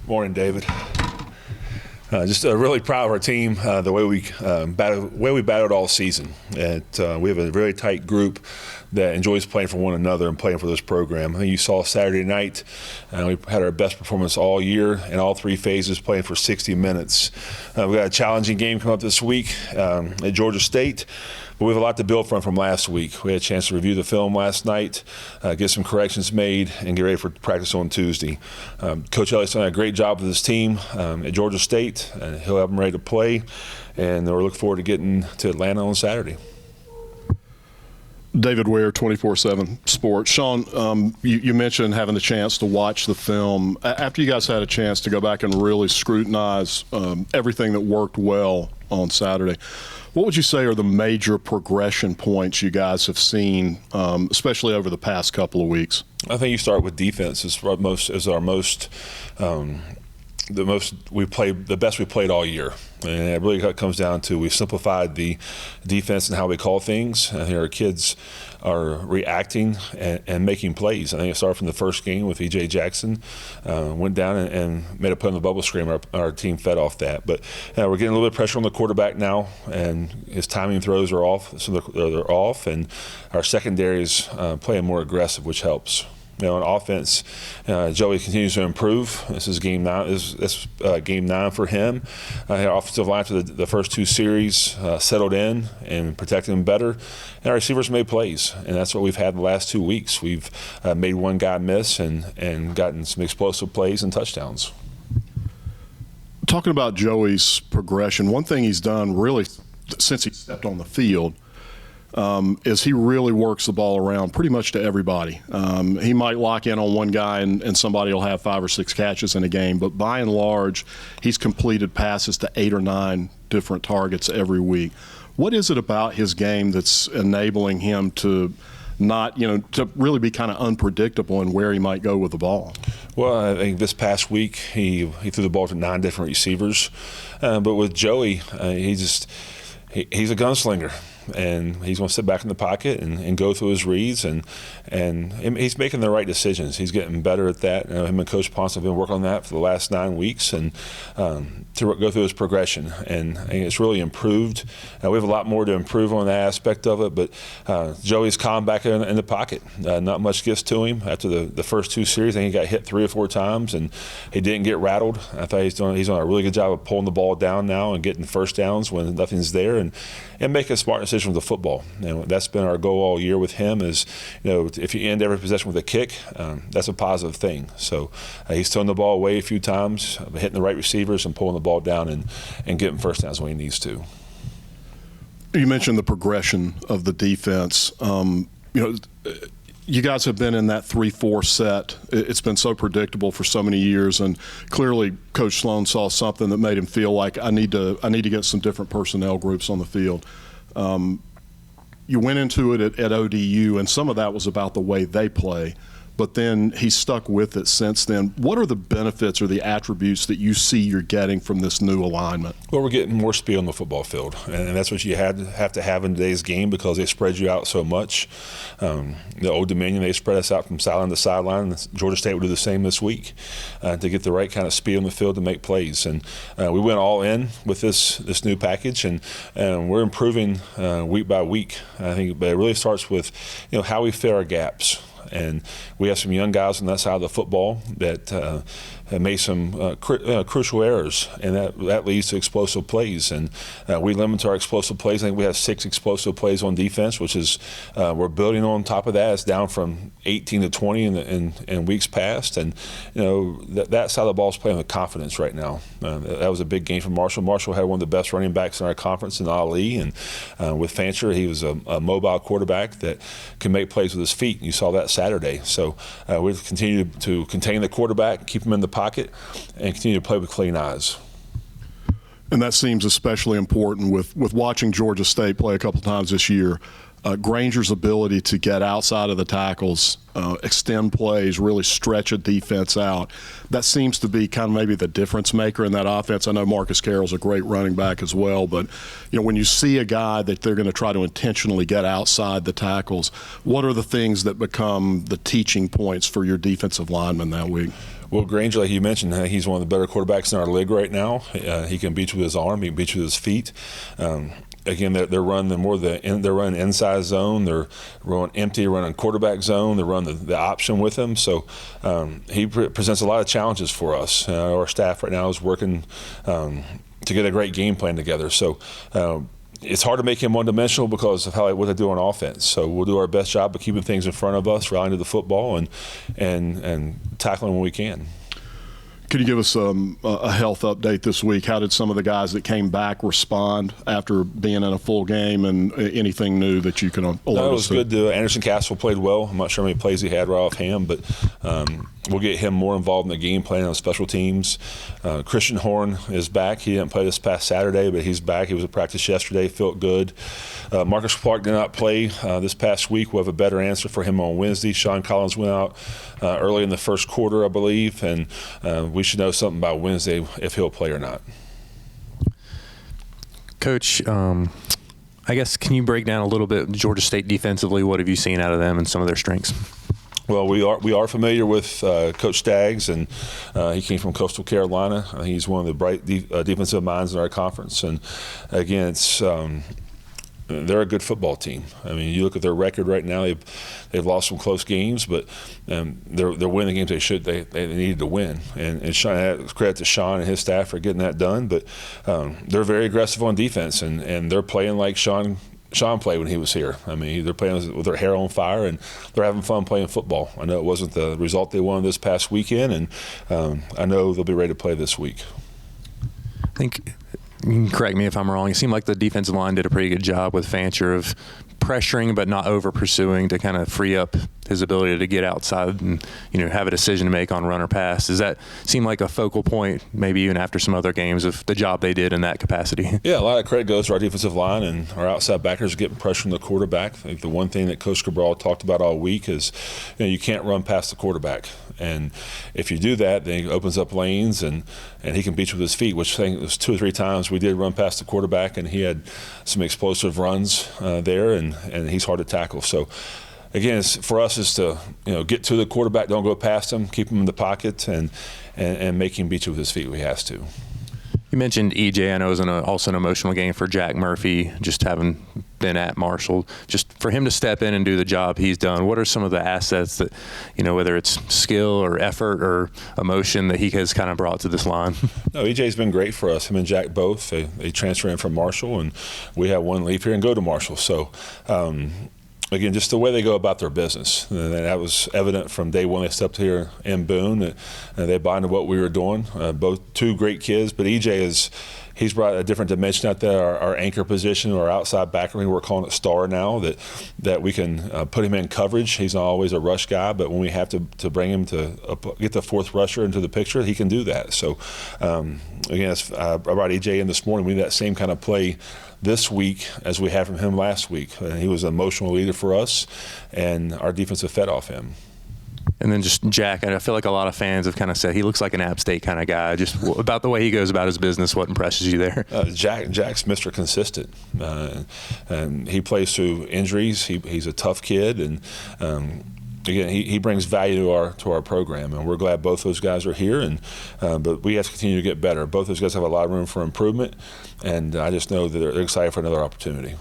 Morning, David. Just really proud of our team, the way we battled all season. We have a very tight group that enjoys playing for one another and playing for this program. I think you saw Saturday night, we had our best performance all year in all three phases, playing for 60 minutes. We've got a challenging game coming up this week at Georgia State. But we have a lot to build from last week. We had a chance to review the film last night, get some corrections made, and get ready for practice on Tuesday. Coach Elliott's done a great job with his team at Georgia State, and he'll have them ready to play. And we're looking forward to getting to Atlanta on Saturday. David Ware, 24/7 Sports. Sean, you mentioned having the chance to watch the film. After you guys had a chance to go back and really scrutinize everything that worked well on Saturday, what would you say are the major progression points you guys have seen, especially over the past couple of weeks? I think you start with defense. The best we played all year. And it really comes down to we simplified the defense and how we call things. I think our kids are reacting and making plays. I think it started from the first game with E.J. Jackson. Went down and made a play on the bubble screen. Our team fed off that. But we're getting a little bit of pressure on the quarterback now, and his timing throws are off. So they're off, and our secondary is playing more aggressive, which helps. On offense, Joey continues to improve. This is game 9. This is game 9 for him. Our offensive line for the first two series settled in and protected him better. And our receivers made plays, and that's what we've had the last 2 weeks. We've made one guy miss and gotten some explosive plays and touchdowns. Talking about Joey's progression, one thing he's done really since he stepped on the field is he really works the ball around pretty much to everybody. He might lock in on one guy and somebody will have 5 or 6 catches in a game, but by and large, he's completed passes to 8 or 9 different targets every week. What is it about his game that's enabling him to to really be kind of unpredictable in where he might go with the ball? Well, I think this past week he threw the ball to 9 different receivers, but with Joey, he's a gunslinger. And he's going to sit back in the pocket and go through his reads, and he's making the right decisions. He's getting better at that. Him and Coach Ponce have been working on that for the last 9 weeks, and to go through his progression. And it's really improved. We have a lot more to improve on that aspect of it, but Joey's calm back in the pocket. Not much gets to him. After the first 2 series, I think he got hit 3 or 4 times, and he didn't get rattled. I thought he's doing a really good job of pulling the ball down now and getting first downs when nothing's there, and making smart decisions with the football. That's been our goal all year with him is, if you end every possession with a kick, that's a positive thing. So he's throwing the ball away a few times, hitting the right receivers and pulling the ball down and getting first downs when he needs to. You mentioned the progression of the defense. You guys have been in that 3-4 set. It's been so predictable for so many years, and clearly Coach Sloan saw something that made him feel like I need to get some different personnel groups on the field. You went into it at ODU, and some of that was about the way they play, but then he stuck with it since then. What are the benefits or the attributes that you see you're getting from this new alignment? Well, we're getting more speed on the football field, and that's what you have to have in today's game because they spread you out so much. The Old Dominion, they spread us out from sideline to sideline. Georgia State will do the same this week to get the right kind of speed on the field to make plays. And we went all in with this new package, and we're improving week by week. I think, but it really starts with how we fill our gaps. And we have some young guys on that side of the football that have made some crucial errors, and that leads to explosive plays. And we limit our explosive plays. I think we have 6 explosive plays on defense, which is we're building on top of that. It's down from 18 to 20 in weeks past, and that side of the ball is playing with confidence right now. That was a big game for Marshall. Marshall had one of the best running backs in our conference in Ali, and with Fancher, he was a mobile quarterback that can make plays with his feet. You saw that Saturday. So we continue to contain the quarterback, keep him in the pocket, and continue to play with clean eyes. And that seems especially important with watching Georgia State play a couple times this year. Granger's ability to get outside of the tackles, extend plays, really stretch a defense out. That seems to be kind of maybe the difference maker in that offense. I know Marcus Carroll's a great running back as well, but when you see a guy that they're going to try to intentionally get outside the tackles, what are the things that become the teaching points for your defensive linemen that week? Will Granger, like you mentioned, he's one of the better quarterbacks in our league right now. He can beat you with his arm. He can beat you with his feet. Again, they're running they're running inside zone. They're running empty, running quarterback zone. They're running the option with him. So he presents a lot of challenges for us. Our staff right now is working to get a great game plan together. So it's hard to make him one-dimensional because of what they do on offense. So we'll do our best job of keeping things in front of us, rallying to the football, and tackling when we can. Could you give us a health update this week? How did some of the guys that came back respond after being in a full game, and anything new that you can alert us to? No, it was good. Anderson Castle played well. I'm not sure how many plays he had right offhand, but we'll get him more involved in the game plan on special teams. Christian Horn is back. He didn't play this past Saturday, but he's back. He was at practice yesterday, felt good. Marcus Clark did not play this past week. We'll have a better answer for him on Wednesday. Sean Collins went out early in the first quarter, I believe, and we should know something by Wednesday if he'll play or not. Coach, I guess, can you break down a little bit Georgia State defensively? What have you seen out of them and some of their strengths? Well, we are familiar with Coach Staggs, and he came from Coastal Carolina. He's one of the bright defensive minds in our conference. And again, they're a good football team. I mean, you look at their record right now; they've lost some close games, but they're winning the games they needed to win. And Sean, credit to Sean and his staff for getting that done. But they're very aggressive on defense, and they're playing like Sean played when he was here. I mean, they're playing with their hair on fire, and they're having fun playing football. I know it wasn't the result they wanted this past weekend, and I know they'll be ready to play this week. I think, you can correct me if I'm wrong, it seemed like the defensive line did a pretty good job with Fancher of pressuring but not over pursuing to kind of free up his ability to get outside and have a decision to make on run or pass. Does that seem like a focal point, maybe even after some other games, of the job they did in that capacity? Yeah, a lot of credit goes to our defensive line and our outside backers getting pressure on the quarterback. I think the one thing that Coach Cabral talked about all week is you can't run past the quarterback. And if you do that, then he opens up lanes and he can beat you with his feet, which I think it was 2 or 3 times we did run past the quarterback, and he had some explosive runs there, and he's hard to tackle. So again, for us is to get to the quarterback, don't go past him, keep him in the pocket, and make him beat you with his feet when he has to. You mentioned EJ. I know it was also an emotional game for Jack Murphy, just having been at Marshall. Just for him to step in and do the job he's done, what are some of the assets that, whether it's skill or effort or emotion, that he has kind of brought to this line? No, EJ's been great for us. Him and Jack both. They transfer in from Marshall, and we have one leave here and go to Marshall. So, again, just the way they go about their business. And that was evident from day one they stepped here in Boone. They bought into what we were doing. Both 2 great kids, but EJ he's brought a different dimension out there. Our anchor position, or outside backer, we're calling it star now, that we can put him in coverage. He's not always a rush guy, but when we have to bring him to get the 4th rusher into the picture, he can do that. So, again, I brought EJ in this morning. We need that same kind of play this week as we had from him last week. He was an emotional leader for us, and our defense fed off him. And then just Jack, I feel like a lot of fans have kind of said he looks like an App State kind of guy. Just about the way he goes about his business, what impresses you there? Jack's Mr. Consistent, and he plays through injuries. He's a tough kid, and again, he brings value to our program, and we're glad both those guys are here. And but we have to continue to get better. Both those guys have a lot of room for improvement, and I just know that they're excited for another opportunity.